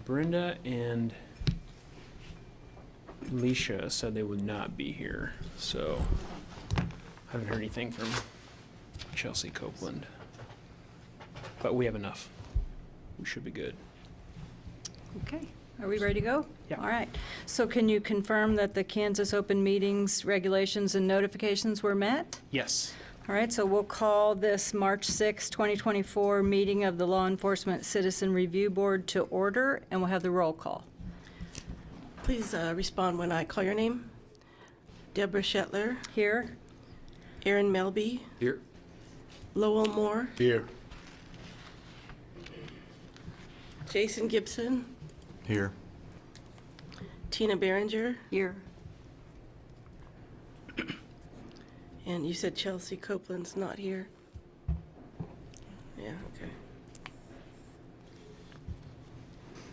Brenda and Alicia said they would not be here, so I haven't heard anything from Chelsea Copeland. But we have enough. We should be good. Okay, are we ready to go? Yeah. All right. So can you confirm that the Kansas Open Meetings regulations and notifications were met? Yes. All right, so we'll call this March 6, 2024 meeting of the Law Enforcement Citizen Review Board to order, and we'll have the roll call. Please respond when I call your name. Deborah Shetler, Here. Aaron Melby, Here. Lowell Moore, Here. Jason Gibson, Here. Tina Behringer, Here. and you said Chelsea Copeland's not here? Yeah, okay.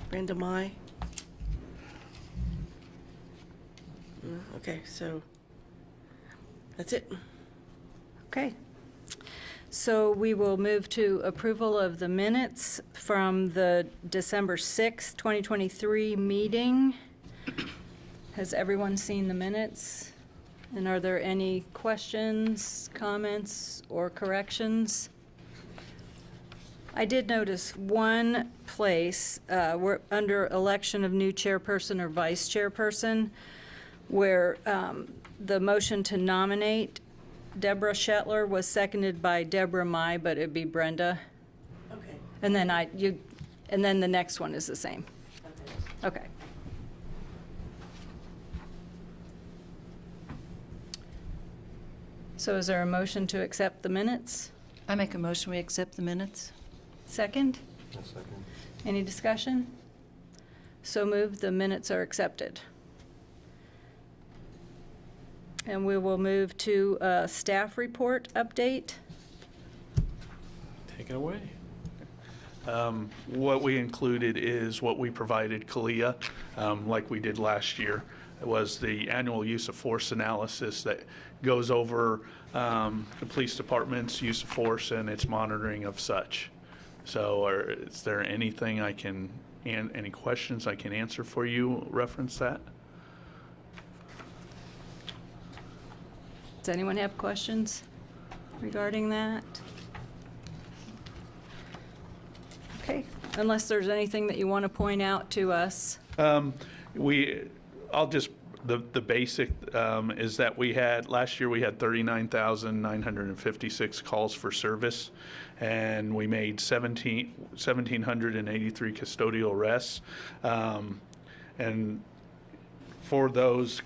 Brenda Mai? Okay, so that's it. Okay. So we will move to approval of the minutes from the December 6, 2023 meeting. Has everyone seen the minutes? And are there any questions, comments, or corrections? I did notice one place, we're under election of new chairperson or vice chairperson, where the motion to nominate Deborah Shetler was seconded by Deborah Mai, but it'd be Brenda. Okay. And then and then the next one is the same. Okay. So is there a motion to accept the minutes? I make a motion we accept the minutes. Second? A second. Any discussion? So moved, the minutes are accepted. And we will move to a staff report update. Take it away. What we included is what we provided CALEA, like we did last year. It was the annual use of force analysis that goes over the police department's use of force and its monitoring of such. So is there anything any questions I can answer for you, reference that? Does anyone have questions regarding that? Okay, unless there's anything that you want to point out to us. The basic is that last year we had 39,956 calls for service, and we made 1,783 custodial arrests. And for those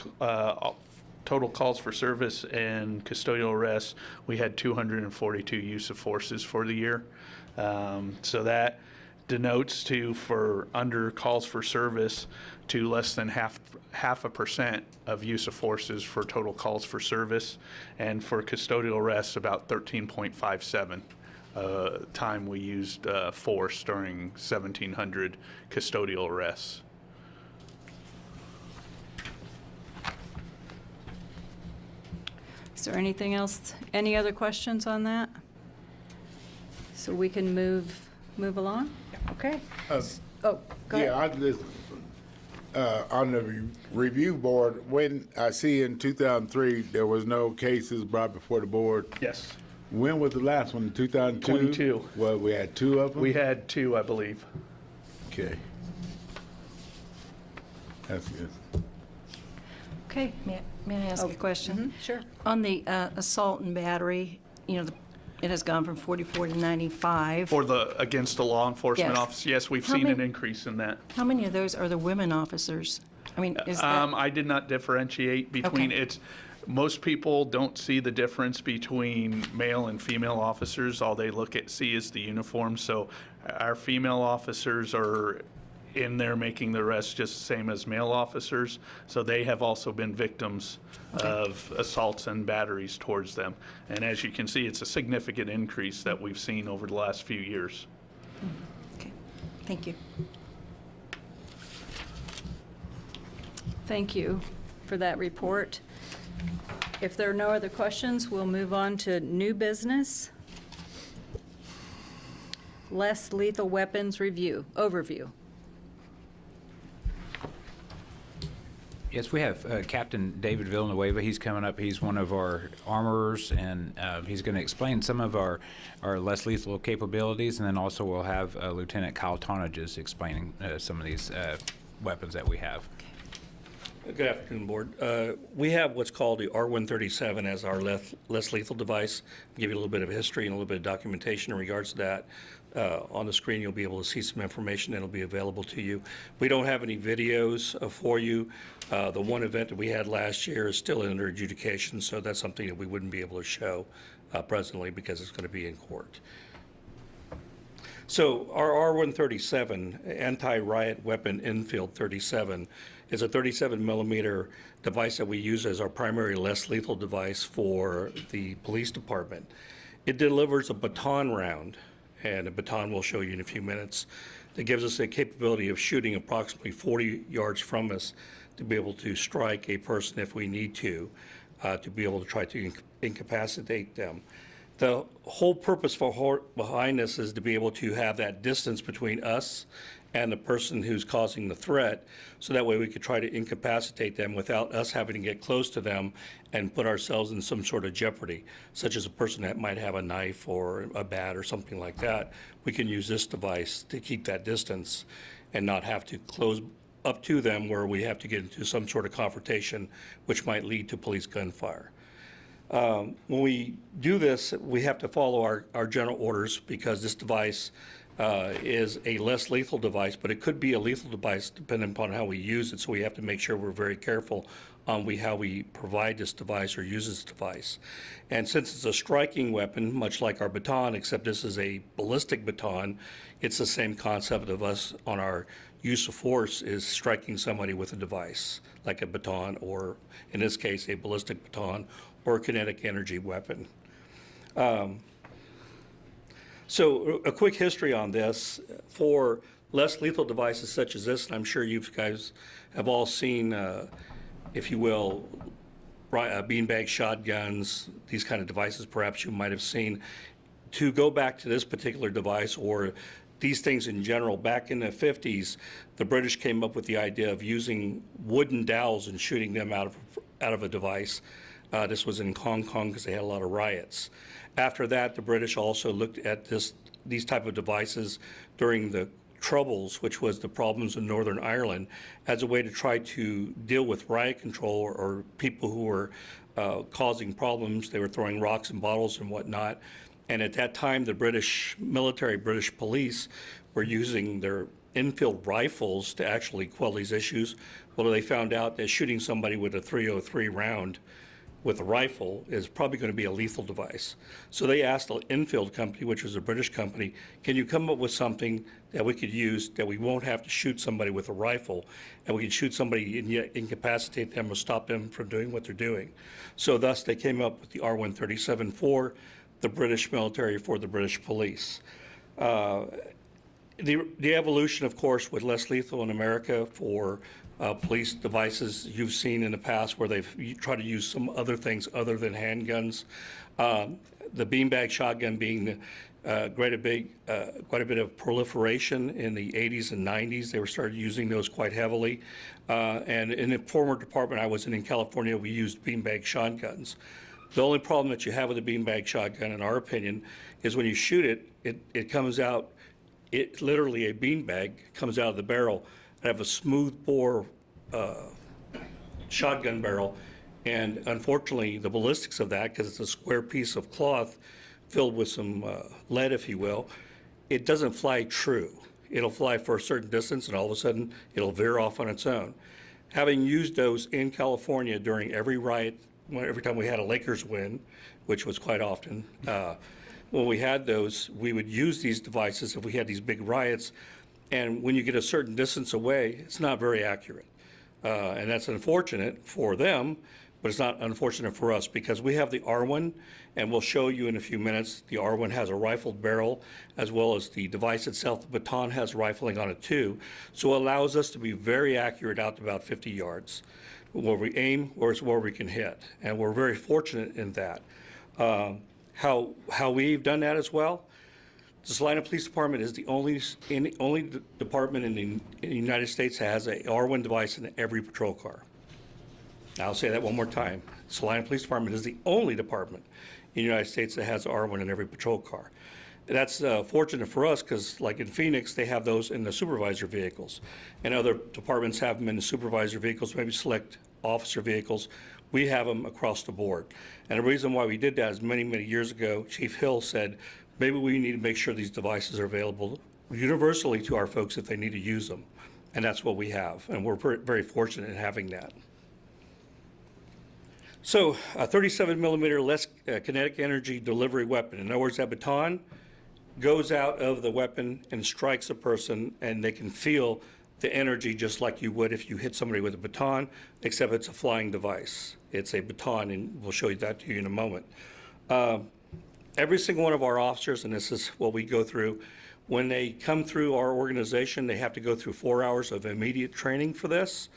total calls for service and custodial arrests, we had 242 use of forces for the year. So that denotes for under calls for service to less than half a percent of use of forces for total calls for service, and for custodial arrests about 13.57 time we used force during 1,700 custodial arrests. Is there anything else, any other questions on that? So we can move along? Okay. Oh, go Yeah, ahead. I listen. On the review board, when I see in 2003, there was no cases brought before the board. Yes. When was the last one, 2002? 22. Well, we had two of them? We had 2, I believe. Okay. That's good. Okay. May I ask a question? Sure. On the assault and battery, it has gone from 44 to 95. For against the law enforcement Yes. office, yes, we've How seen an many- increase in that. How many of those are the women officers? I mean, is that, I did not differentiate between Okay. most people don't see the difference between male and female officers. All they see is the uniform. So our female officers are in there making the arrests just the same as male officers. So they have also been victims of assaults and batteries towards them. And as you can see, it's a significant increase that we've seen over the last few years. okay, thank you. Thank you for that report. If there are no other questions, we'll move on to new business. Less lethal weapons overview. Yes, we have Captain David Villanueva. He's coming up. He's one of our armorers, and he's going to explain some of our less lethal capabilities, and then also we'll have Lieutenant Kyle Tonages explaining some of these weapons that we have. Good afternoon, Board. We have what's called the R137 as our less lethal device. I'll give you a little bit of history and a little bit of documentation in regards to that. On the screen, you'll be able to see some information that'll be available to you. We don't have any videos for you. The one event that we had last year is still under adjudication, so that's something that we wouldn't be able to show presently because it's going to be in court. So our R137, Anti-Riot Weapon Infield 37, is a 37 millimeter device that we use as our primary less lethal device for the police department. It delivers a baton round, and a baton we'll show you in a few minutes, that gives us the capability of shooting approximately 40 yards from us to be able to strike a person if we need to be able to try to incapacitate them. The whole purpose behind this is to be able to have that distance between us and the person who's causing the threat, so that way we could try to incapacitate them without us having to get close to them and put ourselves in some sort of jeopardy, such as a person that might have a knife or a bat or something like that. We can use this device to keep that distance and not have to close up to them where we have to get into some sort of confrontation, which might lead to police gunfire. When we do this, we have to follow our general orders, because this device is a less lethal device, but it could be a lethal device depending upon how we use it. So we have to make sure we're very careful on how we provide this device or use this device. And since it's a striking weapon, much like our baton, except this is a ballistic baton, it's the same concept of us on our use of force is striking somebody with a device, like a baton, or in this case, a ballistic baton or a kinetic energy weapon. So a quick history on this. For less lethal devices such as this, and I'm sure you guys have all seen, if you will, beanbag shotguns, these kind of devices perhaps you might have seen. To go back to this particular device, or these things in general, back in the 50s, the British came up with the idea of using wooden dowels and shooting them out of a device. This was in Hong Kong because they had a lot of riots. After that, the British also looked at these type of devices during the Troubles, which was the problems in Northern Ireland, as a way to try to deal with riot control or people who were causing problems. They were throwing rocks and bottles and whatnot. And at that time, the British military, British police, were using their Enfield rifles to actually quell these issues. Well, they found out that shooting somebody with a .303 round with a rifle is probably going to be a lethal device. So they asked the Enfield company, which was a British company, can you come up with something that we could use that we won't have to shoot somebody with a rifle, and we can shoot somebody and yet incapacitate them or stop them from doing what they're doing. So thus they came up with the R137 for the British military, for the British police. The evolution, of course, with less lethal in America for police devices you've seen in the past where they've tried to use some other things other than handguns. The beanbag shotgun being quite a bit of proliferation in the 80s and 90s. They were started using those quite heavily. And in the former department I was in California, we used beanbag shotguns. The only problem that you have with a beanbag shotgun, in our opinion, is when you shoot it, it comes out, literally a beanbag comes out of the barrel. I have a smooth bore shotgun barrel, and unfortunately the ballistics of that, because it's a square piece of cloth filled with some lead, if you will, it doesn't fly true. It'll fly for a certain distance and all of a sudden it'll veer off on its own. Having used those in California during every riot, every time we had a Lakers win, which was quite often, when we had those, we would use these devices if we had these big riots. And when you get a certain distance away, it's not very accurate. And that's unfortunate for them, but it's not unfortunate for us, because we have the R1, and we'll show you in a few minutes. The R1 has a rifled barrel, as well as the device itself. The baton has rifling on it too. So it allows us to be very accurate out to about 50 yards. Where we aim, or it's where we can hit. And we're very fortunate in that. How we've done that as well, the Salina Police Department is the only department in the United States that has a R1 device in every patrol car. I'll say that one more time. Salina Police Department is the only department in the United States that has R1 in every patrol car. That's fortunate for us because, like in Phoenix, they have those in the supervisor vehicles. And other departments have them in the supervisor vehicles, maybe select officer vehicles. We have them across the board. And the reason why we did that is many, many years ago, Chief Hill said, maybe we need to make sure these devices are available universally to our folks if they need to use them. And that's what we have. And we're very fortunate in having that. So a 37 millimeter less kinetic energy delivery weapon. In other words, that baton goes out of the weapon and strikes a person, and they can feel the energy just like you would if you hit somebody with a baton, except it's a flying device. It's a baton, and we'll show you that to you in a moment. Every single one of our officers, and this is what we go through, when they come through our organization, they have to go through 4 hours of immediate training for this,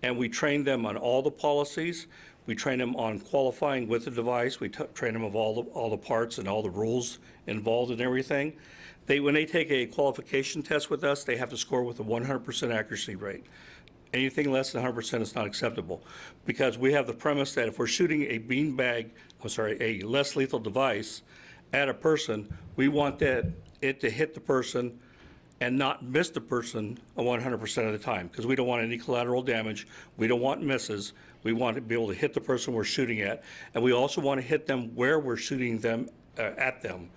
and we train them on all the policies. We train them on qualifying with the device. We train them of all the parts and all the rules involved in everything. When they take a qualification test with us, they have to score with a 100% accuracy rate. Anything less than 100% is not acceptable, because we have the premise that if we're shooting a less lethal device at a person, we want it to hit the person and not miss the person 100% of the time, because we don't want any collateral damage. We don't want misses. We want to be able to hit the person we're shooting at, and we also want to hit them where we're shooting them at them.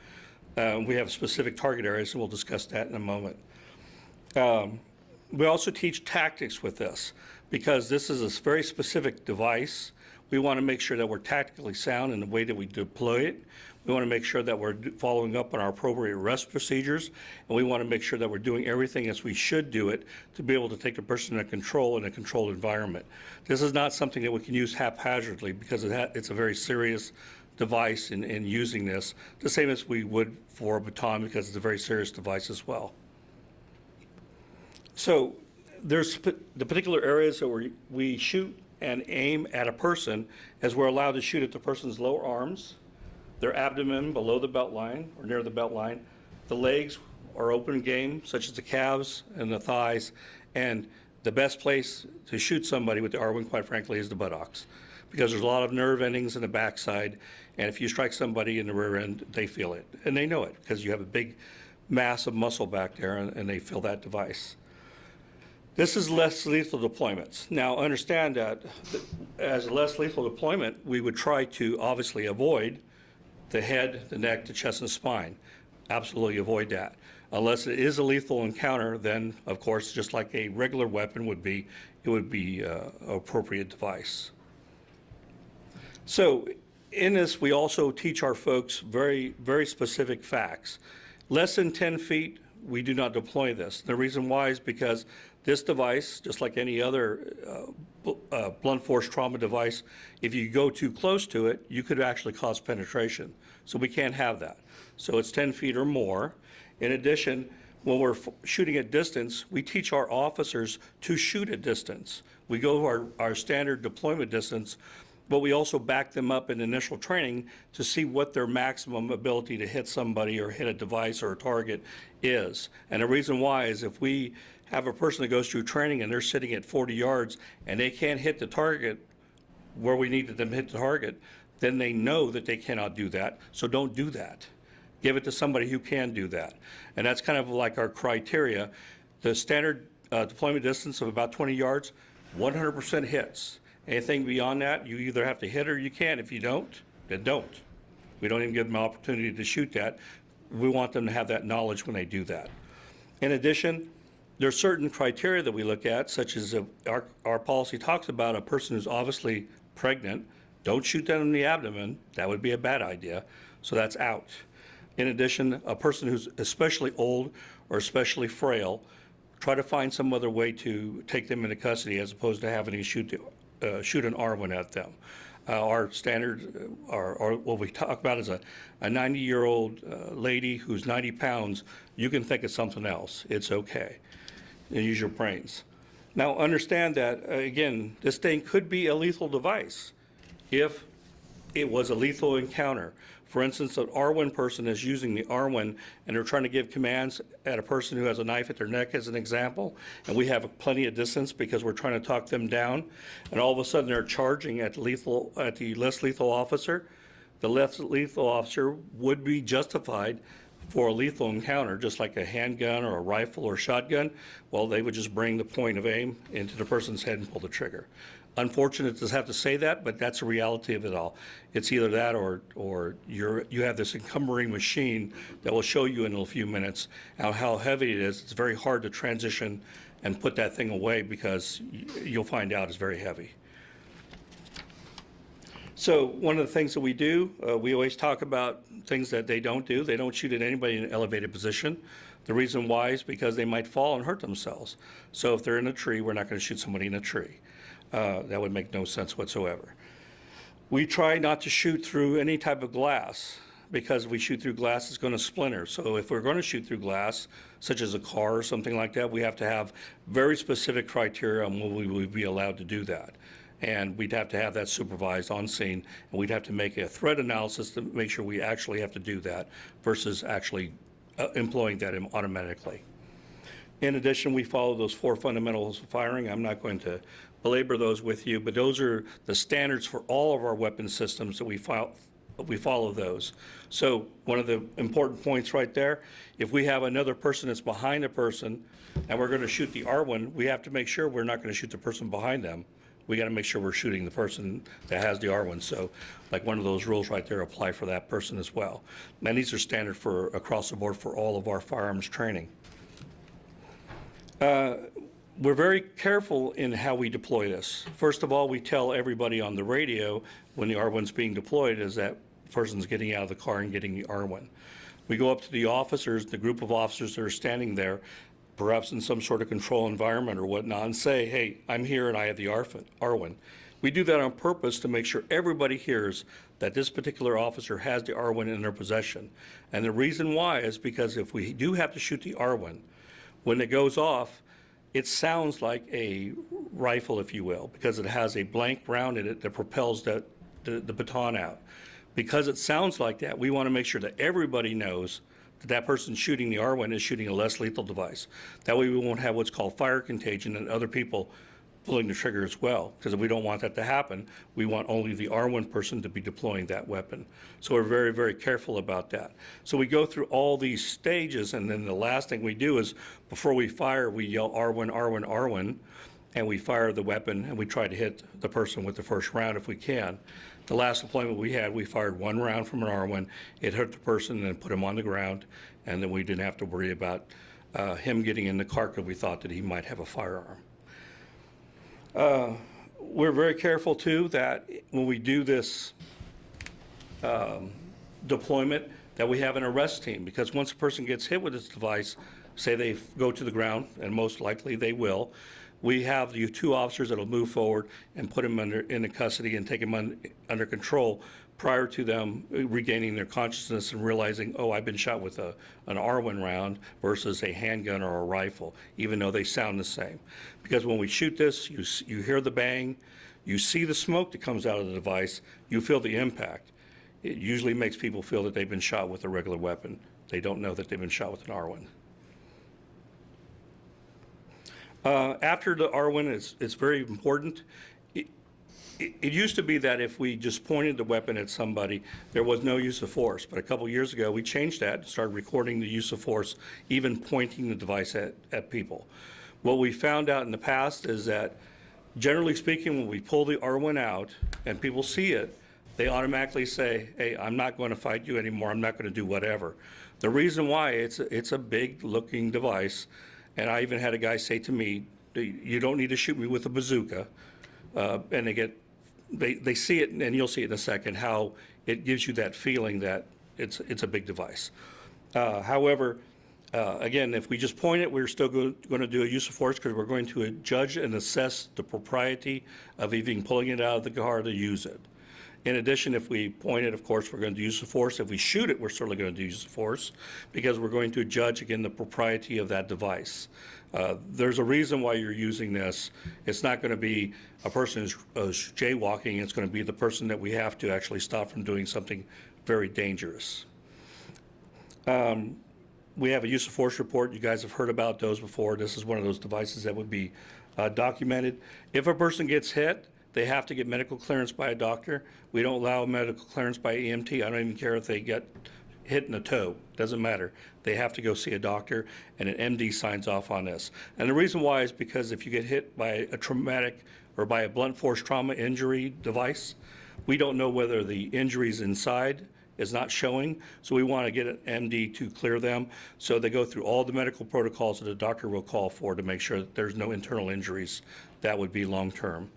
We have specific target areas, and we'll discuss that in a moment. We also teach tactics with this, because this is a very specific device. We want to make sure that we're tactically sound in the way that we deploy it. We want to make sure that we're following up on our appropriate arrest procedures, and we want to make sure that we're doing everything as we should do it to be able to take a person into control in a controlled environment. This is not something that we can use haphazardly, because it's a very serious device in using this, the same as we would for a baton, because it's a very serious device as well. So there's the particular areas that we shoot and aim at a person, as we're allowed to shoot at the person's lower arms, their abdomen below the belt line or near the belt line. The legs are open game, such as the calves and the thighs. And the best place to shoot somebody with the R1, quite frankly, is the buttocks, because there's a lot of nerve endings in the backside. And if you strike somebody in the rear end, they feel it. And they know it, because you have a big mass of muscle back there, and they feel that device. This is less lethal deployments. Now, understand that as a less lethal deployment, we would try to obviously avoid the head, the neck, the chest, and the spine. Absolutely avoid that. Unless it is a lethal encounter, then, of course, just like a regular weapon would be, it would be an appropriate device. So in this, we also teach our folks very, very specific facts. Less than 10 feet, we do not deploy this. The reason why is because this device, just like any other blunt force trauma device, if you go too close to it, you could actually cause penetration. So we can't have that. So it's 10 feet or more. In addition, when we're shooting at distance, we teach our officers to shoot at distance. We go our standard deployment distance, but we also back them up in initial training to see what their maximum ability to hit somebody or hit a device or a target is. And the reason why is if we have a person that goes through training and they're sitting at 40 yards and they can't hit the target where we needed them to hit the target, then they know that they cannot do that. So don't do that. Give it to somebody who can do that. And that's kind of like our criteria. The standard deployment distance of about 20 yards, 100% hits. Anything beyond that, you either have to hit or you can't. If you don't, then don't. We don't even give them an opportunity to shoot that. We want them to have that knowledge when they do that. In addition, there's certain criteria that we look at, such as our policy talks about a person who's obviously pregnant. Don't shoot them in the abdomen. That would be a bad idea. So that's out. In addition, a person who's especially old or especially frail, try to find some other way to take them into custody as opposed to having to shoot an R1 at them. Our standard, or what we talk about is a 90-year-old lady who's 90 pounds. You can think of something else. It's okay. And use your brains. Now understand that, again, this thing could be a lethal device if it was a lethal encounter. For instance, an R1 person is using the R1 and they're trying to give commands at a person who has a knife at their neck as an example, and we have plenty of distance because we're trying to talk them down, and all of a sudden they're charging at the less lethal officer. The less lethal officer would be justified for a lethal encounter, just like a handgun or a rifle or shotgun. Well, they would just bring the point of aim into the person's head and pull the trigger. Unfortunate to have to say that, but that's the reality of it all. It's either that or you have this encumbering machine that will show you in a few minutes how heavy it is. It's very hard to transition and put that thing away because you'll find out it's very heavy. So one of the things that we do, we always talk about things that they don't do. They don't shoot at anybody in an elevated position. The reason why is because they might fall and hurt themselves. So if they're in a tree, we're not going to shoot somebody in a tree. That would make no sense whatsoever. We try not to shoot through any type of glass because if we shoot through glass, it's going to splinter. So if we're going to shoot through glass, such as a car or something like that, we have to have very specific criteria on when we would be allowed to do that. And we'd have to have that supervised on scene, and we'd have to make a threat analysis to make sure we actually have to do that versus actually employing that automatically. In addition, we follow those 4 fundamentals of firing. I'm not going to belabor those with you, but those are the standards for all of our weapon systems that we follow those. So one of the important points right there, if we have another person that's behind a person and we're going to shoot the R1, we have to make sure we're not going to shoot the person behind them. We got to make sure we're shooting the person that has the R1. So like one of those rules right there apply for that person as well. And these are standard for across the board for all of our firearms training. We're very careful in how we deploy this. First of all, we tell everybody on the radio when the R1's being deployed is that person's getting out of the car and getting the R1. We go up to the officers, the group of officers that are standing there, perhaps in some sort of control environment or whatnot, and say, hey, I'm here and I have the R1. We do that on purpose to make sure everybody hears that this particular officer has the R1 in their possession. And the reason why is because if we do have to shoot the R1, when it goes off, it sounds like a rifle, if you will, because it has a blank round in it that propels the baton out. Because it sounds like that, we want to make sure that everybody knows that that person shooting the R1 is shooting a less lethal device. That way we won't have what's called fire contagion and other people pulling the trigger as well, because we don't want that to happen. We want only the R1 person to be deploying that weapon. So we're very, very careful about that. So we go through all these stages, and then the last thing we do is before we fire, we yell R1, R1, R1, and we fire the weapon, and we try to hit the person with the first round if we can. The last deployment we had, we fired 1 round from an R1. It hit the person and put him on the ground, and then we didn't have to worry about him getting in the car because we thought that he might have a firearm. We're very careful, too, that when we do this deployment, that we have an arrest team, because once a person gets hit with this device, say they go to the ground, and most likely they will, we have the 2 officers that will move forward and put them into custody and take them under control prior to them regaining their consciousness and realizing, oh, I've been shot with an R1 round versus a handgun or a rifle, even though they sound the same. Because when we shoot this, you hear the bang, you see the smoke that comes out of the device, you feel the impact. It usually makes people feel that they've been shot with a regular weapon. They don't know that they've been shot with an R1. After the R1, it's very important. It used to be that if we just pointed the weapon at somebody, there was no use of force. But a couple years ago, we changed that and started recording the use of force, even pointing the device at people. What we found out in the past is that, generally speaking, when we pull the R1 out and people see it, they automatically say, hey, I'm not going to fight you anymore. I'm not going to do whatever. The reason why, it's a big-looking device. And I even had a guy say to me, you don't need to shoot me with a bazooka. And they see it, and you'll see it in a second, how it gives you that feeling that it's a big device. However, again, if we just point it, we're still going to do a use of force because we're going to judge and assess the propriety of even pulling it out of the car to use it. In addition, if we point it, of course, we're going to use the force. If we shoot it, we're certainly going to use the force because we're going to judge, again, the propriety of that device. There's a reason why you're using this. It's not going to be a person who's jaywalking. It's going to be the person that we have to actually stop from doing something very dangerous. We have a use of force report. You guys have heard about those before. This is one of those devices that would be documented. If a person gets hit, they have to get medical clearance by a doctor. We don't allow medical clearance by EMT. I don't even care if they get hit in the toe. Doesn't matter. They have to go see a doctor, and an MD signs off on this. And the reason why is because if you get hit by a traumatic or by a blunt force trauma injury device, we don't know whether the injury's inside is not showing, so we want to get an MD to clear them. So they go through all the medical protocols that the doctor will call for to make sure that there's no internal injuries that would be long-term.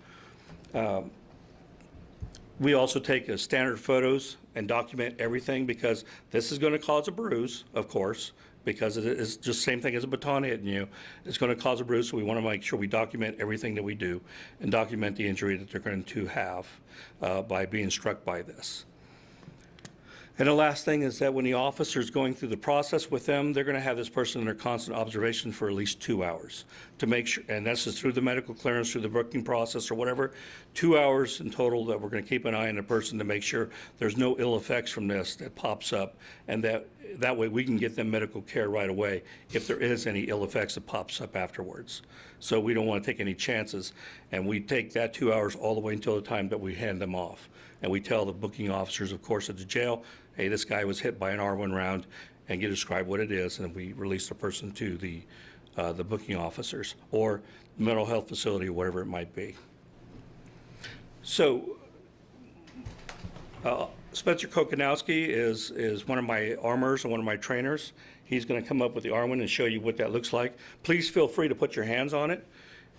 We also take standard photos and document everything because this is going to cause a bruise, of course, because it is just the same thing as a baton hitting you. It's going to cause a bruise, so we want to make sure we document everything that we do and document the injury that they're going to have by being struck by this. And the last thing is that when the officer's going through the process with them, they're going to have this person under constant observation for at least 2 hours to make sure, and that's just through the medical clearance, through the booking process or whatever, 2 hours in total that we're going to keep an eye on the person to make sure there's no ill effects from this that pops up, and that way we can get them medical care right away if there is any ill effects that pops up afterwards. So we don't want to take any chances, and we take that 2 hours all the way until the time that we hand them off. And we tell the booking officers, of course, at the jail, hey, this guy was hit by an R1 round, and you describe what it is, and we release the person to the booking officers or mental health facility or whatever it might be. So Spencer Kokanowski is one of my armors and one of my trainers. He's going to come up with the R1 and show you what that looks like. Please feel free to put your hands on it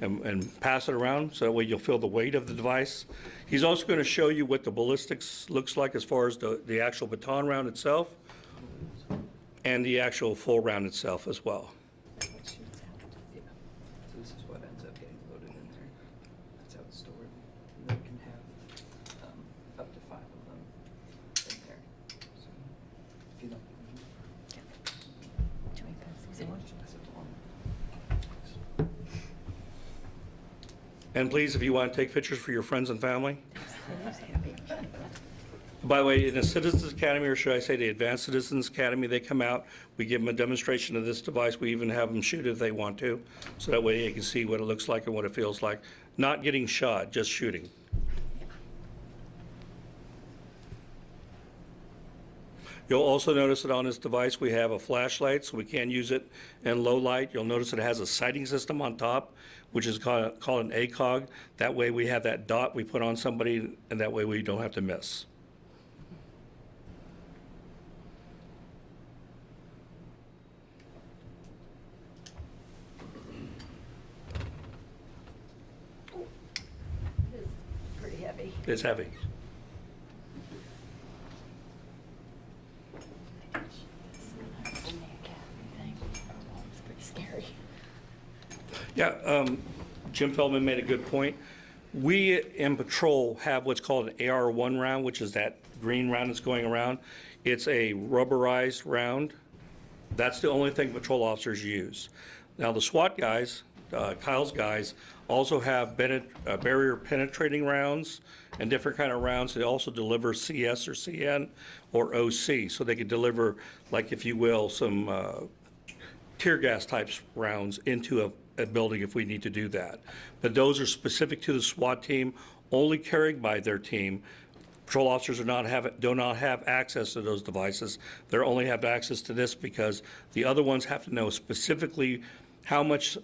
and pass it around so that way you'll feel the weight of the device. He's also going to show you what the ballistics looks like as far as the actual baton round itself and the actual full round itself as well. So this is what ends up getting loaded in there. That's how it's stored. And then we can have up to 5 of them in there. So if you don't, just pass it along. And please, if you want to take pictures for your friends and family. By the way, in the Citizens Academy, or should I say the Advanced Citizens Academy, they come out, we give them a demonstration of this device. We even have them shoot if they want to, so that way they can see what it looks like and what it feels like. Not getting shot, just shooting. You'll also notice that on this device we have a flashlight, so we can use it in low light. You'll notice it has a sighting system on top, which is called an ACOG. That way we have that dot we put on somebody, and that way we don't have to miss. It's pretty heavy. It's heavy. It's pretty scary. Yeah, Jim Feldman made a good point. We in patrol have what's called an AR-1 round, which is that green round that's going around. It's a rubberized round. That's the only thing patrol officers use. Now, the SWAT guys, Kyle's guys, also have barrier penetrating rounds and different kind of rounds. They also deliver CS or CN or OC, so they can deliver, like, if you will, some tear gas types rounds into a building if we need to do that. But those are specific to the SWAT team, only carried by their team. Patrol officers do not have access to those devices. They only have access to this because the other ones have to know specifically how much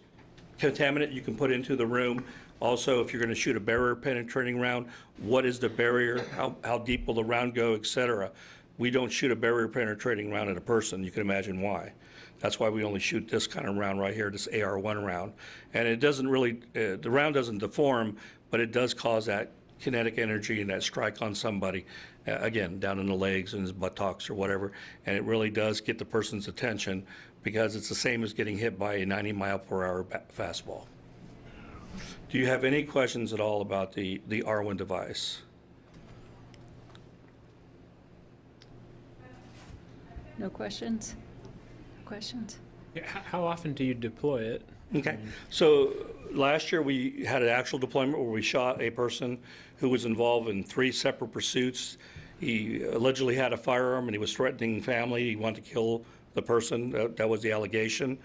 contaminant you can put into the room. Also, if you're going to shoot a barrier penetrating round, what is the barrier? How deep will the round go, et cetera. We don't shoot a barrier penetrating round at a person. You can imagine why. That's why we only shoot this kind of round right here, this AR-1 round. And it doesn't really, the round doesn't deform, but it does cause that kinetic energy and that strike on somebody, again, down in the legs and his buttocks or whatever. And it really does get the person's attention because it's the same as getting hit by a 90-mile-per-hour fastball. Do you have any questions at all about the R1 device? No questions? Questions? Yeah, how often do you deploy it? Okay, so last year we had an actual deployment where we shot a person who was involved in 3 separate pursuits. He allegedly had a firearm and he was threatening family. He wanted to kill the person. That was the allegation.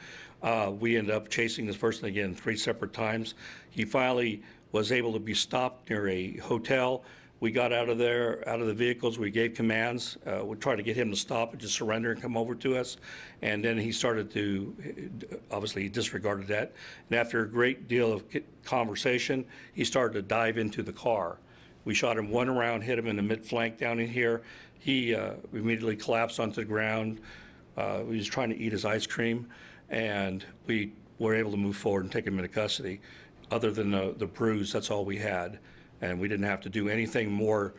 We ended up chasing this person again 3 separate times. He finally was able to be stopped near a hotel. We got out of there, out of the vehicles. We gave commands. We tried to get him to stop and just surrender and come over to us. And then he started to, obviously he disregarded that. And after a great deal of conversation, he started to dive into the car. We shot him 1 round, hit him in the mid-flank down in here. He immediately collapsed onto the ground. He was trying to eat his ice cream, and we were able to move forward and take him into custody. Other than the bruise, that's all we had. And we didn't have to do anything more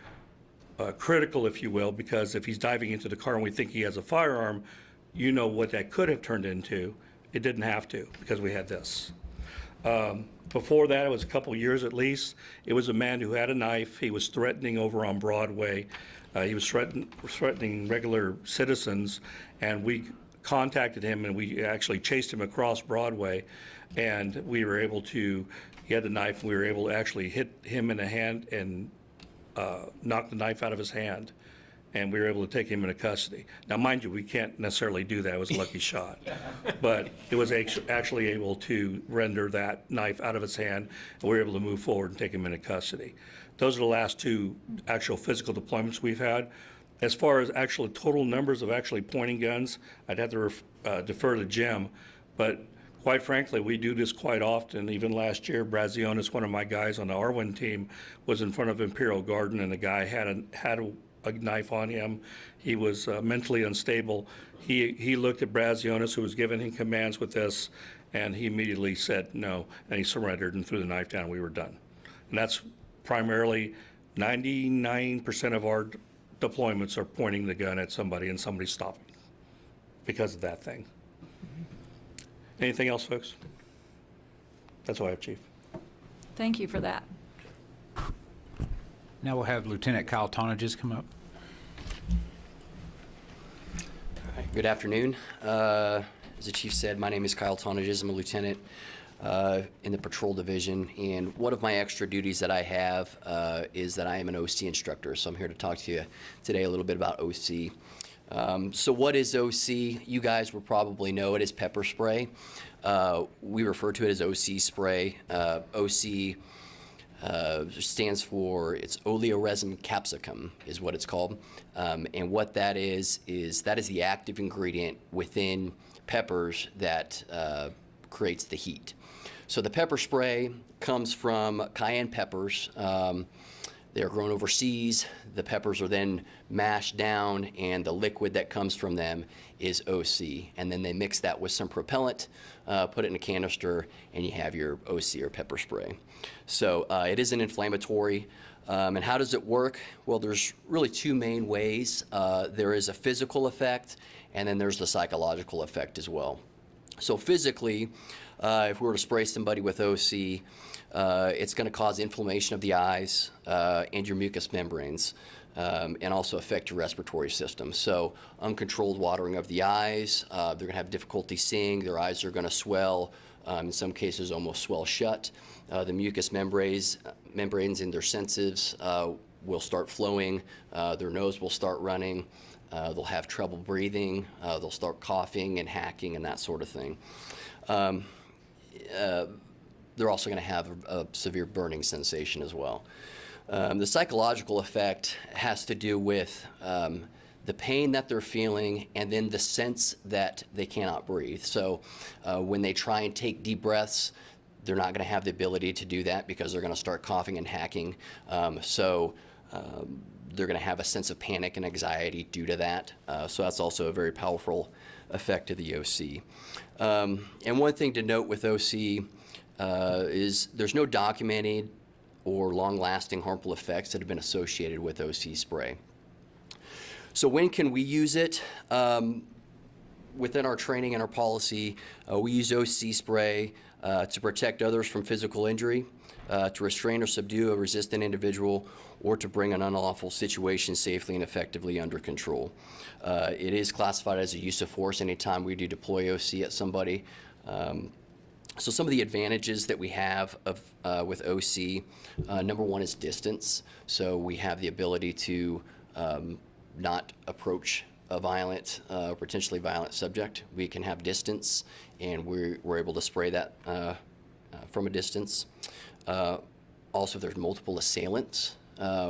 critical, if you will, because if he's diving into the car and we think he has a firearm, you know what that could have turned into. It didn't have to, because we had this. Before that, it was a couple years at least. It was a man who had a knife. He was threatening over on Broadway. He was threatening regular citizens, and we contacted him, and we actually chased him across Broadway, and we were able to, he had the knife, and we were able to actually hit him in the hand and knock the knife out of his hand, and we were able to take him into custody. Now, mind you, we can't necessarily do that. It was a lucky shot. But it was actually able to render that knife out of his hand, and we were able to move forward and take him into custody. Those are the last 2 actual physical deployments we've had. As far as actual total numbers of actually pointing guns, I'd have to defer to Jim, but quite frankly, we do this quite often. Even last year, Brazionis, one of my guys on the Arwen team, was in front of Imperial Garden, and the guy had a knife on him. He was mentally unstable. He looked at Brazionis, who was giving him commands with this, and he immediately said no, and he surrendered and threw the knife down, and we were done. And that's primarily 99% of our deployments are pointing the gun at somebody and somebody stopping because of that thing. Anything else, folks? That's all I have, Chief. Thank you for that. Now we'll have Lieutenant Kyle Tonages come up. Good afternoon. As the chief said, my name is Kyle Tonages. I'm a lieutenant in the patrol division, and one of my extra duties that I have is that I am an OC instructor, so I'm here to talk to you today a little bit about OC. So what is OC? You guys will probably know it as pepper spray. We refer to it as OC spray. OC stands for, it's oleoresin capsicum is what it's called. And what that is that is the active ingredient within peppers that creates the heat. So the pepper spray comes from cayenne peppers. They're grown overseas. The peppers are then mashed down, and the liquid that comes from them is OC. And then they mix that with some propellant, put it in a canister, and you have your OC or pepper spray. So it is an inflammatory. And how does it work? Well, there's really 2 main ways. There is a physical effect, and then there's the psychological effect as well. So physically, if we were to spray somebody with OC, it's going to cause inflammation of the eyes and your mucous membranes, and also affect your respiratory system. So uncontrolled watering of the eyes, they're going to have difficulty seeing, their eyes are going to swell, in some cases almost swell shut. The mucous membranes in their sensitive will start flowing, their nose will start running, they'll have trouble breathing, they'll start coughing and hacking and that sort of thing. They're also going to have a severe burning sensation as well. The psychological effect has to do with the pain that they're feeling and then the sense that they cannot breathe. So when they try and take deep breaths, they're not going to have the ability to do that because they're going to start coughing and hacking. They're going to have a sense of panic and anxiety due to that. So that's also a very powerful effect of the OC. And one thing to note with OC is there's no documented or long-lasting harmful effects that have been associated with OC spray. So when can we use it? Within our training and our policy, we use OC spray to protect others from physical injury, to restrain or subdue a resistant individual, or to bring an unlawful situation safely and effectively under control. It is classified as a use of force anytime we do deploy OC at somebody. So some of the advantages that we have with OC, number one is distance. So we have the ability to not approach a violent, potentially violent subject. We can have distance, and we're able to spray that from a distance. Also, there's multiple assailants.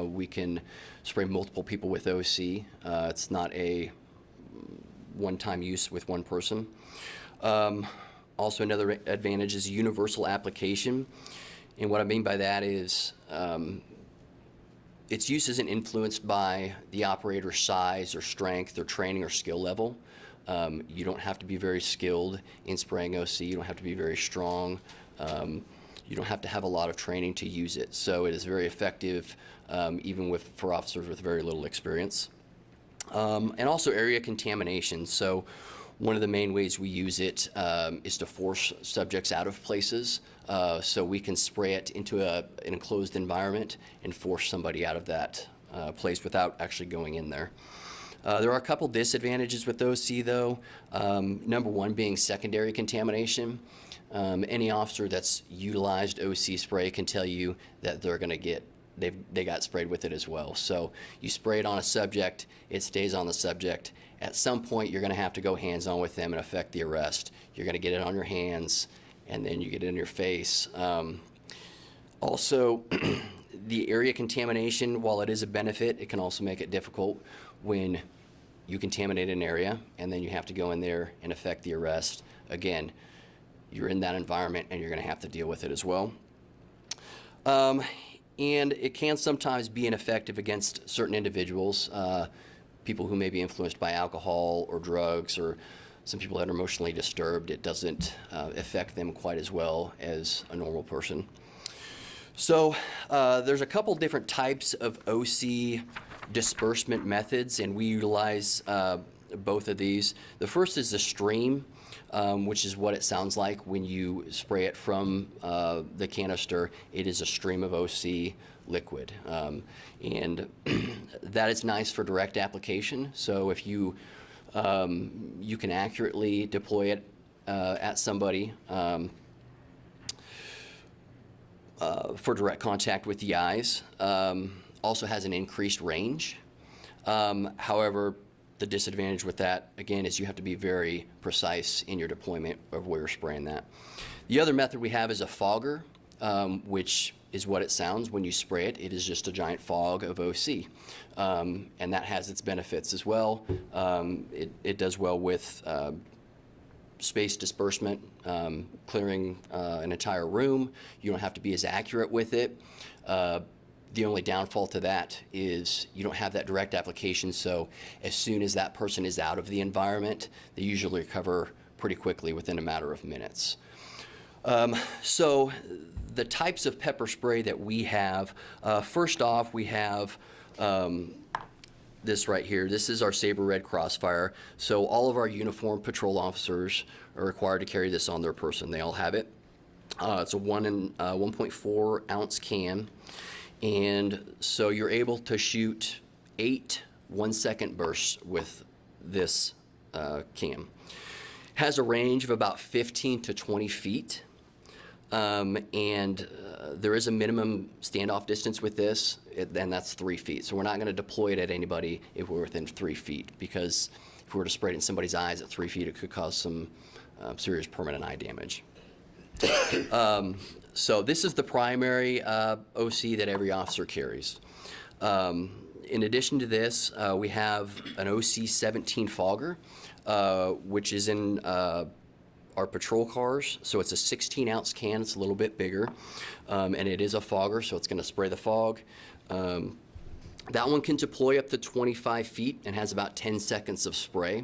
We can spray multiple people with OC. It's not a one-time use with one person. Also, another advantage is universal application. And what I mean by that is its use isn't influenced by the operator's size or strength or training or skill level. You don't have to be very skilled in spraying OC. You don't have to be very strong. You don't have to have a lot of training to use it. So it is very effective even for officers with very little experience. And also area contamination. So one of the main ways we use it is to force subjects out of places. So we can spray it into an enclosed environment and force somebody out of that place without actually going in there. There are a couple disadvantages with OC though. Number one being secondary contamination. Any officer that's utilized OC spray can tell you that they're going to get they got sprayed with it as well. So you spray it on a subject, it stays on the subject. At some point, you're going to have to go hands-on with them and effect the arrest. You're going to get it on your hands, and then you get it in your face. Also, the area contamination, while it is a benefit, it can also make it difficult when you contaminate an area, and then you have to go in there and effect the arrest. Again, you're in that environment, and you're going to have to deal with it as well. And it can sometimes be ineffective against certain individuals, people who may be influenced by alcohol or drugs, or some people that are emotionally disturbed. It doesn't affect them quite as well as a normal person. So there's a couple different types of OC disbursement methods, and we utilize both of these. The first is the stream, which is what it sounds like when you spray it from the canister. It is a stream of OC liquid. And that is nice for direct application. So if you can accurately deploy it at somebody for direct contact with the eyes. Also has an increased range. However, the disadvantage with that, again, is you have to be very precise in your deployment of where you're spraying that. The other method we have is a fogger, which is what it sounds when you spray it. It is just a giant fog of OC, and that has its benefits as well. It does well with space disbursement, clearing an entire room. You don't have to be as accurate with it. The only downfall to that is you don't have that direct application, so as soon as that person is out of the environment, they usually recover pretty quickly within a matter of minutes. So the types of pepper spray that we have, first off, we have this right here. This is our Saber Red Crossfire. So all of our uniformed patrol officers are required to carry this on their person. They all have it. It's a 1.4 ounce can. And so you're able to shoot 8 1-second bursts with this can. Has a range of about 15 to 20 feet. And there is a minimum standoff distance with this, and that's 3 feet. So we're not going to deploy it at anybody if we're within 3 feet, because if we were to spray it in somebody's eyes at 3 feet, it could cause some serious permanent eye damage. So this is the primary OC that every officer carries. In addition to this, we have an OC 17 fogger, which is in our patrol cars. So it's a 16 ounce can. It's a little bit bigger, and it is a fogger, so it's going to spray the fog. That one can deploy up to 25 feet and has about 10 seconds of spray.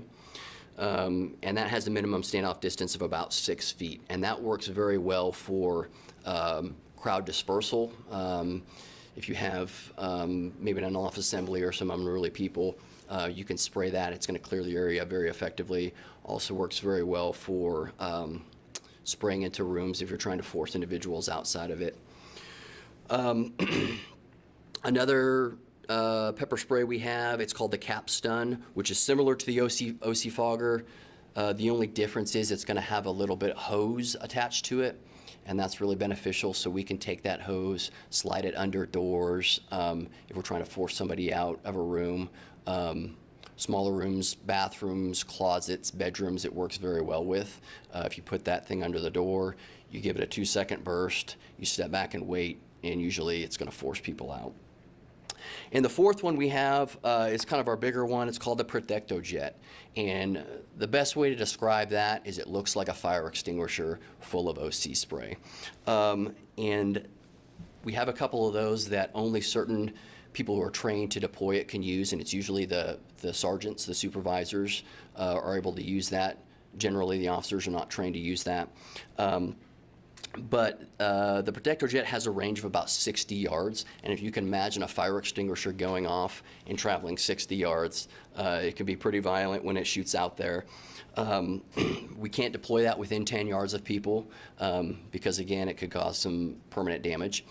And that has a minimum standoff distance of about 6 feet. And that works very well for crowd dispersal. If you have maybe an off assembly or some unruly people, you can spray that. It's going to clear the area very effectively. Also works very well for spraying into rooms if you're trying to force individuals outside of it. Another pepper spray we have, it's called the Cap Stun, which is similar to the OC Fogger. The only difference is it's going to have a little bit of hose attached to it, and that's really beneficial, so we can take that hose, slide it under doors if we're trying to force somebody out of a room. Smaller rooms, bathrooms, closets, bedrooms, it works very well with. If you put that thing under the door, you give it a 2-second burst, you step back and wait, and usually it's going to force people out. And the fourth one we have is kind of our bigger one. It's called the Protecto-Jet. And the best way to describe that is it looks like a fire extinguisher full of OC spray. And we have a couple of those that only certain people who are trained to deploy it can use, and it's usually the sergeants, the supervisors are able to use that. Generally, the officers are not trained to use that. But the Protecto-Jet has a range of about 60 yards, and if you can imagine a fire extinguisher going off and traveling 60 yards, it can be pretty violent when it shoots out there. We can't deploy that within 10 yards of people because, again, it could cause some permanent damage.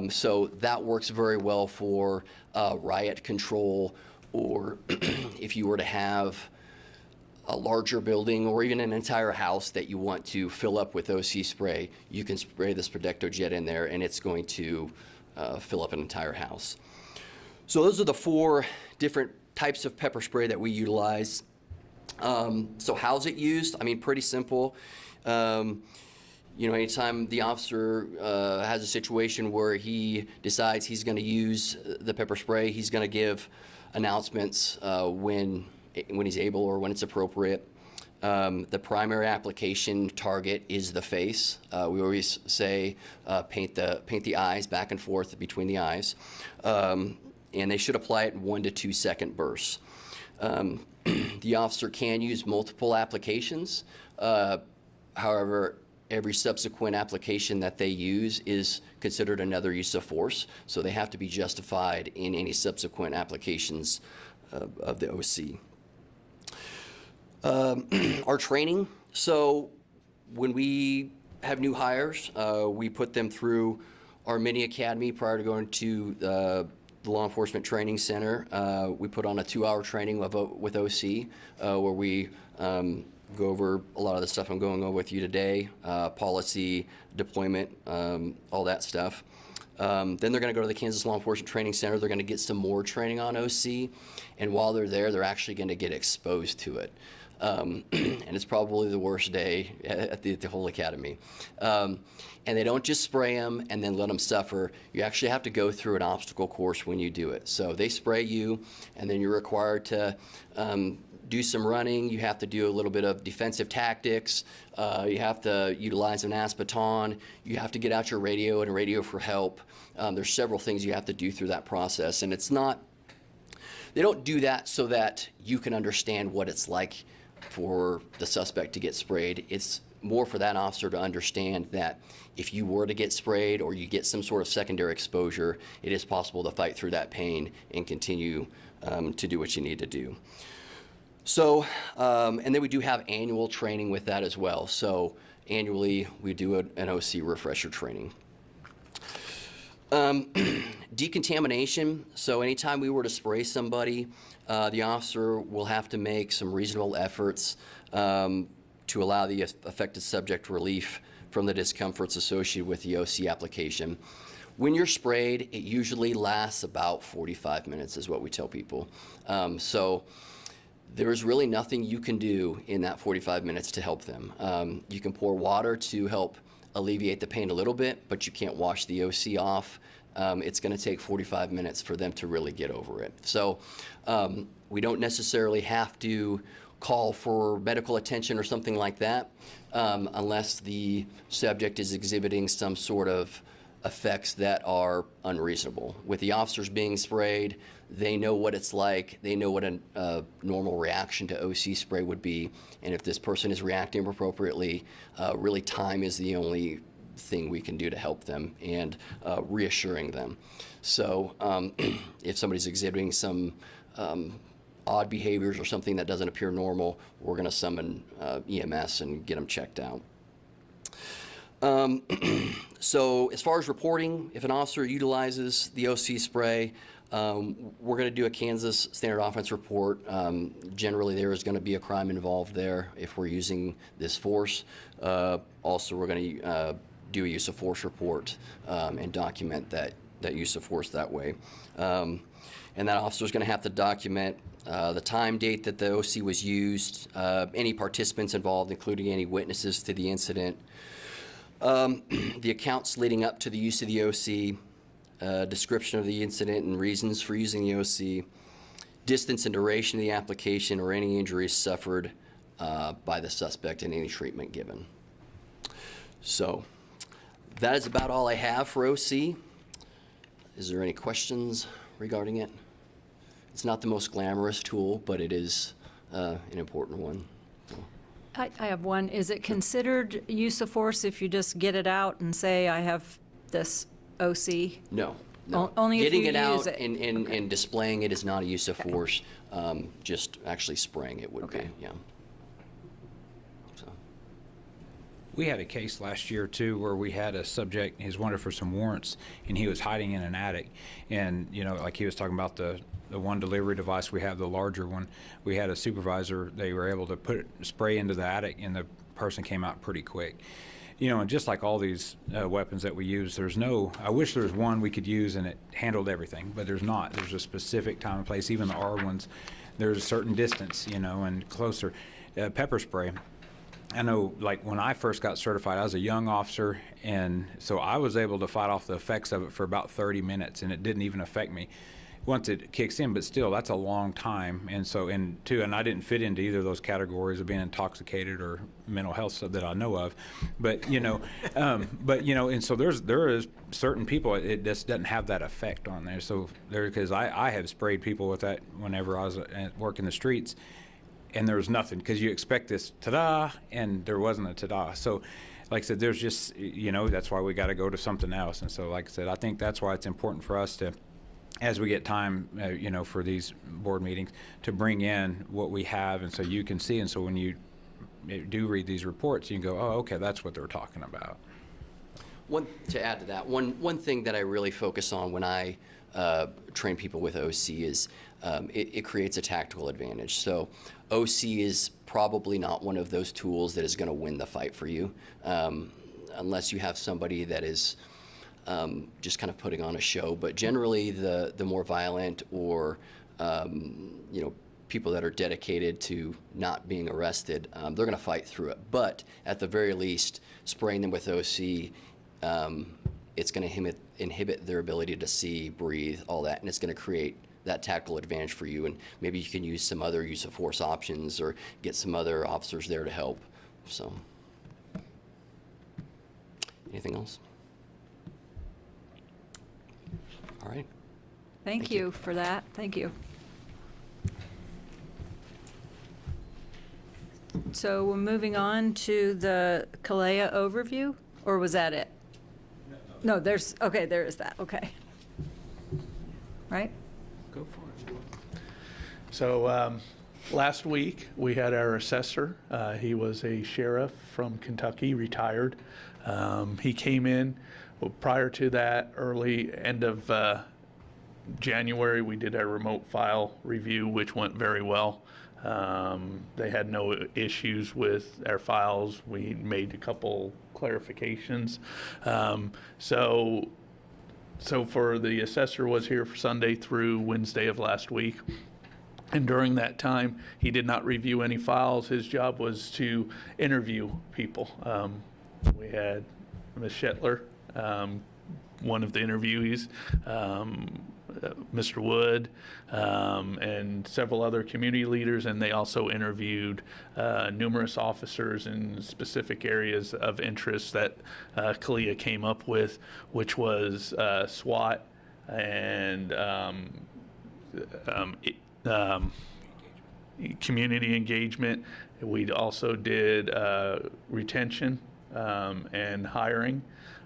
So that works very well for riot control, or if you were to have a larger building or even an entire house that you want to fill up with OC spray, you can spray this Protecto-Jet in there and it's going to fill up an entire house. So those are the 4 different types of pepper spray that we utilize. So how's it used? I mean, pretty simple. You know, anytime the officer has a situation where he decides he's going to use the pepper spray, he's going to give announcements when he's able or when it's appropriate. The primary application target is the face. We always say paint the eyes back and forth between the eyes. And they should apply it in 1 to 2 second bursts. The officer can use multiple applications. However, every subsequent application that they use is considered another use of force, so they have to be justified in any subsequent applications of the OC. Our training, so when we have new hires, we put them through our mini academy prior to going to the Law Enforcement Training Center. We put on a 2-hour training with OC where we go over a lot of the stuff I'm going over with you today, policy, deployment, all that stuff. Then they're going to go to the Kansas Law Enforcement Training Center. They're going to get some more training on OC, and while they're there, they're actually going to get exposed to it. And it's probably the worst day at the whole academy. And they don't just spray them and then let them suffer. You actually have to go through an obstacle course when you do it. So they spray you, and then you're required to do some running. You have to do a little bit of defensive tactics. You have to utilize an ASPATON. You have to get out your radio and radio for help. There's several things you have to do through that process, and it's not, they don't do that so that you can understand what it's like for the suspect to get sprayed. It's more for that officer to understand that if you were to get sprayed or you get some sort of secondary exposure, it is possible to fight through that pain and continue to do what you need to do. So, and then we do have annual training with that as well. So annually we do an OC refresher training. Decontamination, so anytime we were to spray somebody, the officer will have to make some reasonable efforts to allow the affected subject relief from the discomforts associated with the OC application. When you're sprayed, it usually lasts about 45 minutes is what we tell people. So there's really nothing you can do in that 45 minutes to help them. You can pour water to help alleviate the pain a little bit, but you can't wash the OC off. It's going to take 45 minutes for them to really get over it. So we don't necessarily have to call for medical attention or something like that unless the subject is exhibiting some sort of effects that are unreasonable. With the officers being sprayed, they know what it's like. They know what a normal reaction to OC spray would be. And if this person is reacting appropriately, really time is the only thing we can do to help them and reassuring them. So if somebody's exhibiting some odd behaviors or something that doesn't appear normal, we're going to summon EMS and get them checked out. So as far as reporting, if an officer utilizes the OC spray, we're going to do a Kansas standard offense report. Generally, there is going to be a crime involved there if we're using this force. Also, we're going to do a use of force report and document that use of force that way. And that officer is going to have to document the time, date that the OC was used, any participants involved, including any witnesses to the incident, the accounts leading up to the use of the OC, description of the incident and reasons for using the OC, distance and duration of the application, or any injuries suffered by the suspect and any treatment given. So that is about all I have for OC. Is there any questions regarding it? It's not the most glamorous tool, but it is an important one. I have one. Is it considered use of force if you just get it out and say, I have this OC? No. No. Only if Getting you it use out it. and displaying it is not a use of force. Just actually spraying it would be, yeah. So. We had a case last year too where we had a subject, he was wanted for some warrants, and he was hiding in an attic. And you know, like he was talking about the one delivery device we have, the larger one. We had a supervisor, they were able to put spray into the attic, and the person came out pretty quick. You know, and just like all these weapons that we use, there's no, I wish there was one we could use and it handled everything, but there's not. There's a specific time and place. Even the R ones, there's a certain distance, you know, and closer. Pepper spray. I know, like, when I first got certified, I was a young officer, and so I was able to fight off the effects of it for about 30 minutes, and it didn't even affect me once it kicks in, but still, that's a long time. And so, and I didn't fit into either of those categories of being intoxicated or mental health stuff that I know of. But, you know, and so there is certain people, it just doesn't have that effect on there. So because I have sprayed people with that whenever I was at work in the streets, and there was nothing, because you expect this ta-da, and there wasn't a ta-da. So, like I said, there's just, you know, that's why we got to go to something else. And so, like I said, I think that's why it's important for us to, as we get time, you know, for these board meetings, to bring in what we have, and so you can see. And so when you do read these reports, you can go, oh, okay, that's what they're talking about. To add to that, one thing that I really focus on when I train people with OC is it creates a tactical advantage. So OC is probably not one of those tools that is going to win the fight for you, unless you have somebody that is just kind of putting on a show. But generally, the more violent or you know, people that are dedicated to not being arrested, they're going to fight through it. But at the very least, spraying them with OC, it's going to inhibit their ability to see, breathe, all that, and it's going to create that tactical advantage for you. And maybe you can use some other use of force options or get some other officers there to help. So, anything else? All right. Thank you for that. Thank you. So we're moving on to the CALEA overview, or was that it? No, there is that, okay. Right? Go for it. So last week, we had our assessor. He was a sheriff from Kentucky, retired. He came in. Well, prior to that, end of January, we did our remote file review, which went very well. They had no issues with our files. We made a couple clarifications. So for the assessor was here for Sunday through Wednesday of last week. And during that time, he did not review any files. His job was to interview people. We had Ms. Shetler, one of the interviewees, Mr. Wood, and several other community leaders, and they also interviewed numerous officers in specific areas of interest that CALEA came up with, which was SWAT and community engagement. We also did retention and hiring.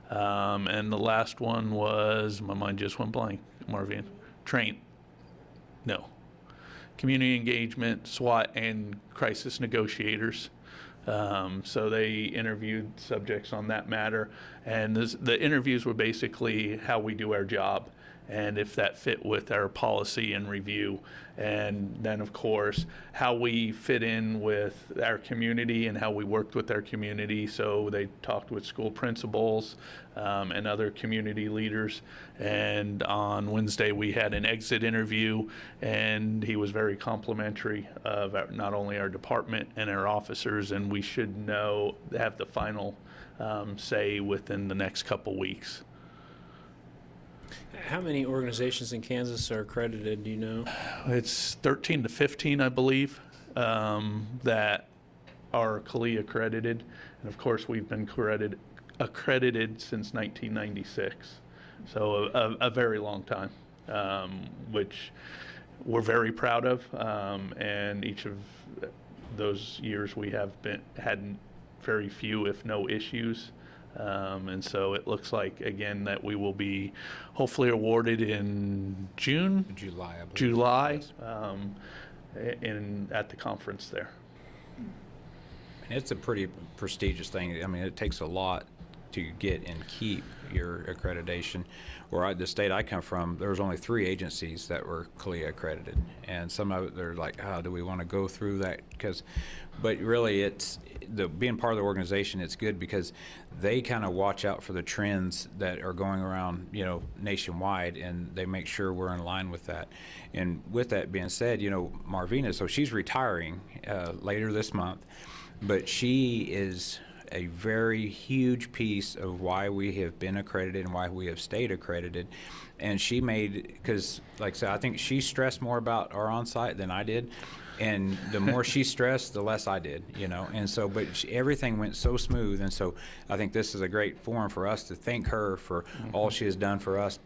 And the last one was, my mind just went blank, Marvin. Community engagement, SWAT, and crisis negotiators. So they interviewed subjects on that matter, and the interviews were basically how we do our job, and if that fit with our policy and review, and then of course how we fit in with our community and how we worked with our community. So they talked with school principals and other community leaders, and on Wednesday we had an exit interview, and he was very complimentary of not only our department and our officers, and we should have the final say within the next couple weeks. How many organizations in Kansas are accredited, do you know? It's 13 to 15, I believe, that are CALEA accredited. And of course, we've been accredited since 1996. So a very long time, which we're very proud of. And each of those years we have had very few, if no issues. And so it looks like, again, that we will be hopefully awarded in June? July, I believe. July, Yes. at the conference there. And it's a pretty prestigious thing. I mean, it takes a lot to get and keep your accreditation. The state I come from, there was only 3 agencies that were CALEA accredited, and some of it, they're like, do we want to go through that? But really, it's being part of the organization. It's good because they kind of watch out for the trends that are going around, nationwide, and they make sure we're in line with that. And with that being said, Marvina, so she's retiring later this month, but she is a very huge piece of why we have been accredited and why we have stayed accredited. And she because like I said, I think she stressed more about our on-site than I did. And the more she stressed, the less I did, And so, but everything went so smooth. And so I think this is a great forum for us to thank her for all she has done for us.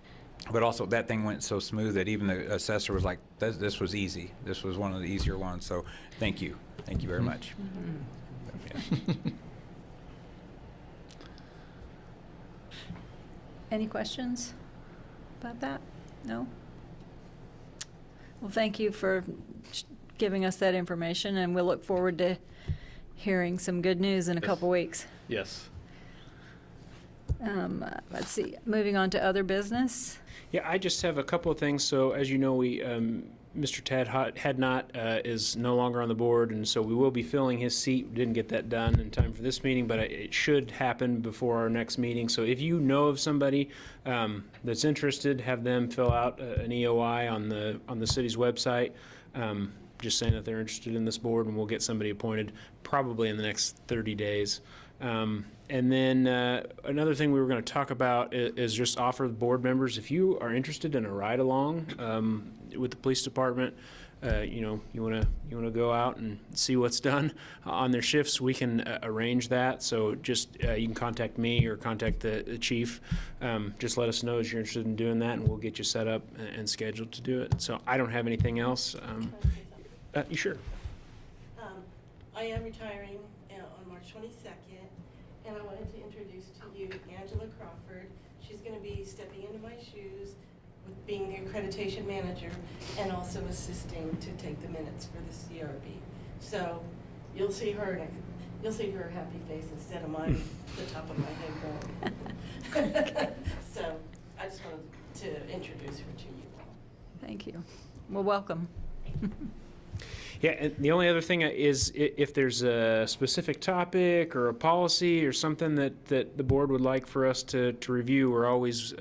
But also that thing went so smooth that even the assessor was like, this was easy. This was one of the easier ones. So thank you. Thank you very much. Yeah. Any questions about that? No? Well, thank you for giving us that information, and we'll look forward to hearing some good news in a couple weeks. Yes. Let's see, moving on to other business. Yeah, I just have a couple of things. So as you know, Mr. Ted Hadnot is no longer on the board, and so we will be filling his seat. We didn't get that done in time for this meeting, but it should happen before our next meeting. So if you know of somebody that's interested, have them fill out an EOI on the city's website, just saying that they're interested in this board, and we'll get somebody appointed probably in the next 30 days. And then another thing we were going to talk about is just offer the board members, if you are interested in a ride along with the police department, you want to go out and see what's done on their shifts, we can arrange that. So just you can contact me or contact the chief. Just let us know if you're interested in doing that, and we'll get you set up and scheduled to do it. So I don't have anything else. You sure? I am retiring on March 22nd, and I wanted to introduce to you Angela Crawford. She's going to be stepping into my shoes with being the accreditation manager and also assisting to take the minutes for the CRB. So you'll see her happy face instead of mine, the top of my head going. So I just wanted to introduce her to you all. Thank you. Well, welcome. Yeah, and the only other thing is if there's a specific topic or a policy or something that the board would like for us to review, we're always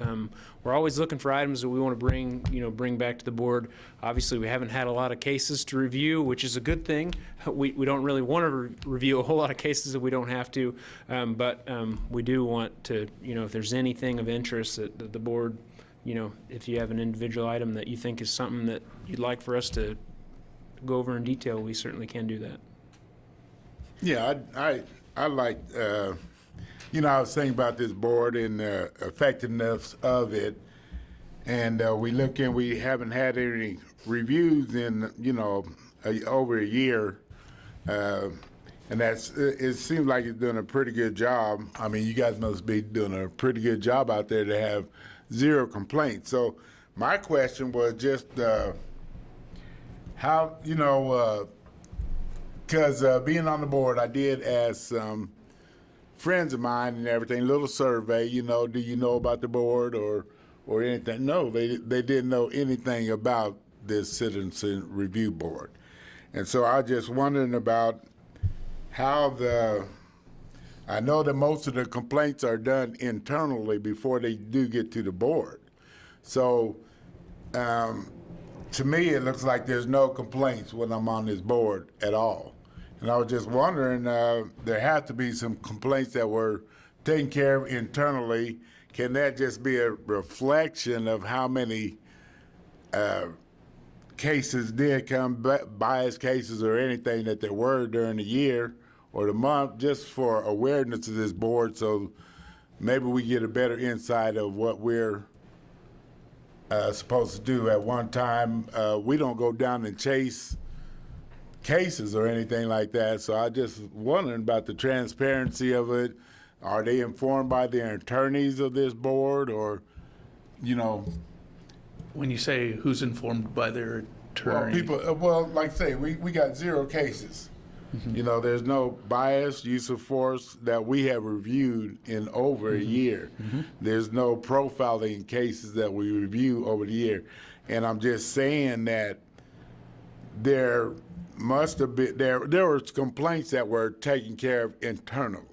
looking for items that we want to bring back to the board. Obviously, we haven't had a lot of cases to review, which is a good thing. We don't really want to review a whole lot of cases if we don't have to, but we do want to, if there's anything of interest that the board, if you have an individual item that you think is something that you'd like for us to go over in detail, we certainly can do that. Yeah, I like, I was thinking about this board and the effectiveness of it, and we haven't had any reviews in, over a year, and it seems like it's doing a pretty good job. I mean, you guys must be doing a pretty good job out there to have 0 complaints. So my question was just, how, because being on the board, I did ask some friends of mine and everything, little survey, you know, do you know about the board or anything? No, they didn't know anything about this citizen review board. And so I was just wondering about how I know that most of the complaints are done internally before they do get to the board. So to me, it looks like there's no complaints when I'm on this board at all. And I was just wondering, there have to be some complaints that were taken care of internally. Can that just be a reflection of how many cases did come, bias cases or anything that there were during the year or the month, just for awareness of this board, so maybe we get a better insight of what we're supposed to do. At one time, we don't go down and chase cases or anything like that, so I just wondering about the transparency of it. Are they informed by their attorneys of this board, or, you know? When you say who's informed by their Well, attorney? like I say, we got 0 cases. You know, there's no bias, use of force that we have reviewed in over a year. There's no profiling cases that we review over the year. And I'm just saying that there must have been, there were complaints that were taken care of internally.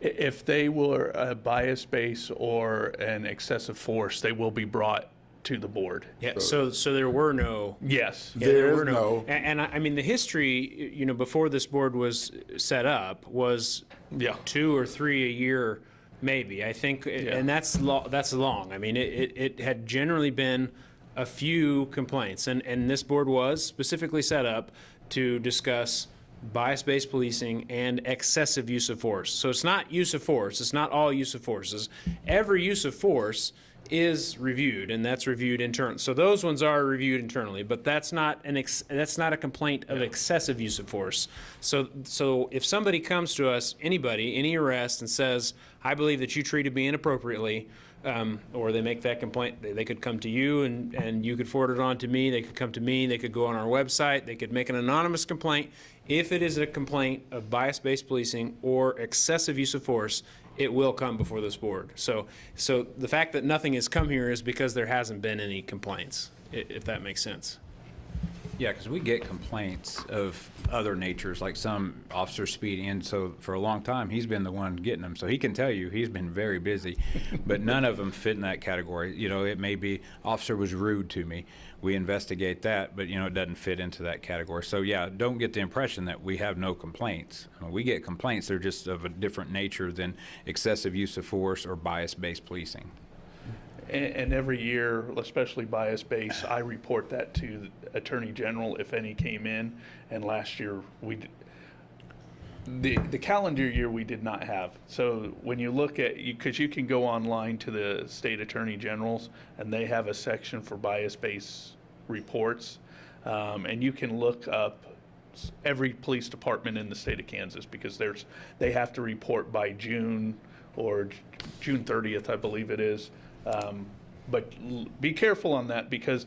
If they were a bias base or an excessive force, they will be brought to the board. Yeah, so there were no. Yes. Yeah, There were is no. And I mean, the history, you know, before this board was set up was Yeah. 2 or 3 a year, maybe. I think, and that's long. I mean, it had generally been a few complaints, and this board was specifically set up to discuss bias-based policing and excessive use of force. So it's not use of force. It's not all use of forces. Every use of force is reviewed, and that's reviewed internally. So those ones are reviewed internally, but that's not a complaint of excessive use of force. So if somebody comes to us, anybody, any arrest, and says, "I believe that you treated me inappropriately," or they make that complaint, they could come to you and you could forward it on to me. They could come to me. They could go on our website. They could make an anonymous complaint. If it is a complaint of bias-based policing or excessive use of force, it will come before this board. So the fact that nothing has come here is because there hasn't been any complaints, if that makes sense. Yeah, because we get complaints of other natures, like some officers speeding in. So for a long time, he's been the one getting them. So he can tell you he's been very busy, but none of them fit in that category. You know, it may be officer was rude to me. We investigate that, but you know, it doesn't fit into that category. So yeah, don't get the impression that we have no complaints. I mean, we get complaints. They're just of a different nature than excessive use of force or bias-based policing. And every year, especially bias-based, I report that to the Attorney General if any came in. And last year, the calendar year we did not have. So when you look at, because you can go online to the state Attorney Generals, and they have a section for bias-based reports. And you can look up every police department in the state of Kansas, because they have to report by June or June 30th, I believe it is. But be careful on that, because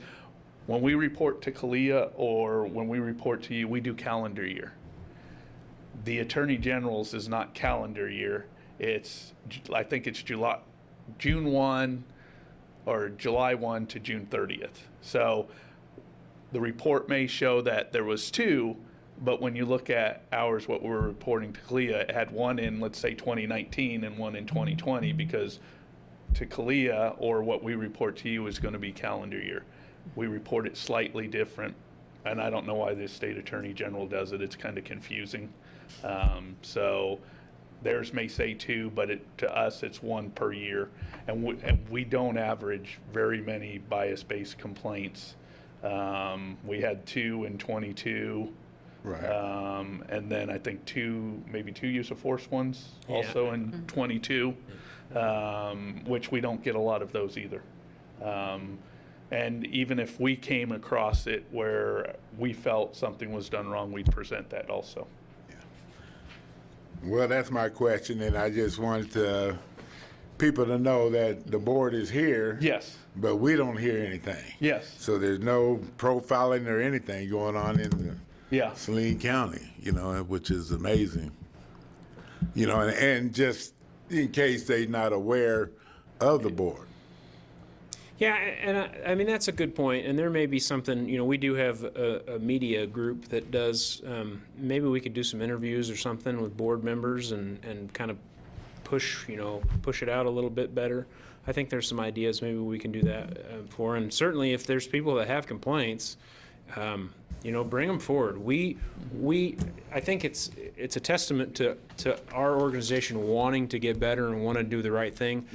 when we report to CALEA or when we report to you, we do calendar year. The Attorney General's is not calendar year. I think it's June 1 or July 1 to June 30th. So the report may show that there was 2, but when you look at ours, what we're reporting to CALEA, it had 1 in, let's say, 2019 and 1 in 2020, because to CALEA, or what we report to you, is going to be calendar year. We report it slightly different, and I don't know why the state Attorney General does it. It's kind of confusing. So theirs may say 2, but to us it's 1 per year, and we don't average very many bias-based complaints. We had 2 in 22. Right. And then I think maybe 2 use of force ones Yeah. also in 22, which we don't get a lot of those either. And even if we came across it where we felt something was done wrong, we'd present that also. Well, that's my question, and I just wanted people to know that the board is here. Yes. But we don't hear anything. Yes. So there's no profiling or anything going on in Yeah. Saline County, you know, which is amazing. You know, and just in case they're not aware of the board. Yeah, and I mean, that's a good point, and there may be something, you know, we do have a media group that does, maybe we could do some interviews or something with board members and kind of push it out a little bit better. I think there's some ideas maybe we can do that for, and certainly if there's people that have complaints, you know, bring them forward. I think it's a testament to our organization wanting to get better and want to do the right thing.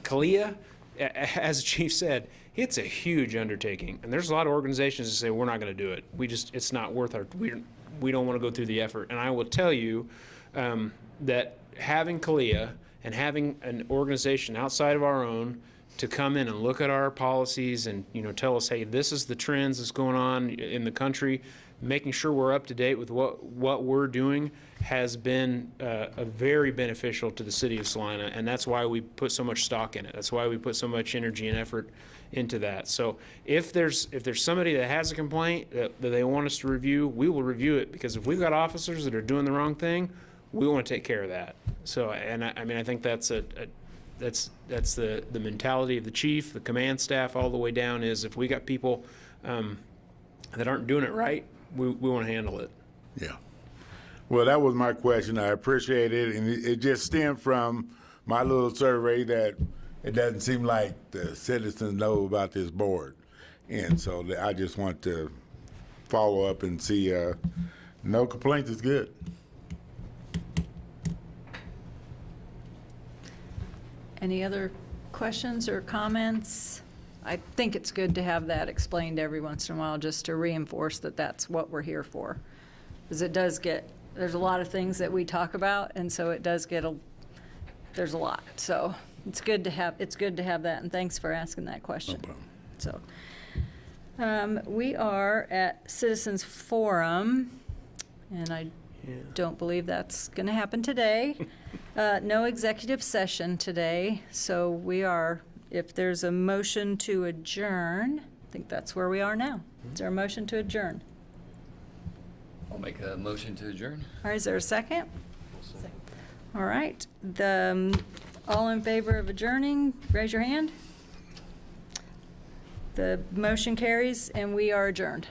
CALEA, as the chief said, it's a huge undertaking, and there's a lot of organizations that say we're not going to do it. It's not worth we don't want to go through the effort. And I will tell you that having CALEA and having an organization outside of our own to come in and look at our policies and, you know, tell us, hey, this is the trends that's going on in the country, making sure we're up to date with what we're doing has been a very beneficial to the city of Salina, and that's why we put so much stock in it. That's why we put so much energy and effort into that. So if there's somebody that has a complaint that they want us to review, we will review it, because if we've got officers that are doing the wrong thing, we want to take care of that. So, and I mean, I think that's that's the mentality of the chief, the command staff, all the way down, is if we got people that aren't doing it right, we want to handle it. Yeah. Well, that was my question. I appreciate it. And it just stemmed from my little survey that it doesn't seem like the citizens know about this board. And so I just want to follow up and see no complaints is good. Any other questions or comments? I think it's good to have that explained every once in a while, just to reinforce that that's what we're here for. Because it does get, there's a lot of things that we talk about, and so it does get there's a lot. So it's good to have that, and thanks for asking that question. No problem. So we are at Citizens Forum, and I don't believe that's going to happen today. No executive session today, so we are, if there's a motion to adjourn, I think that's where we are now. Is there a motion to adjourn? I'll make a motion to adjourn. All right, is there a second? All right, all in favor of adjourning, raise your hand. The motion carries, and we are adjourned.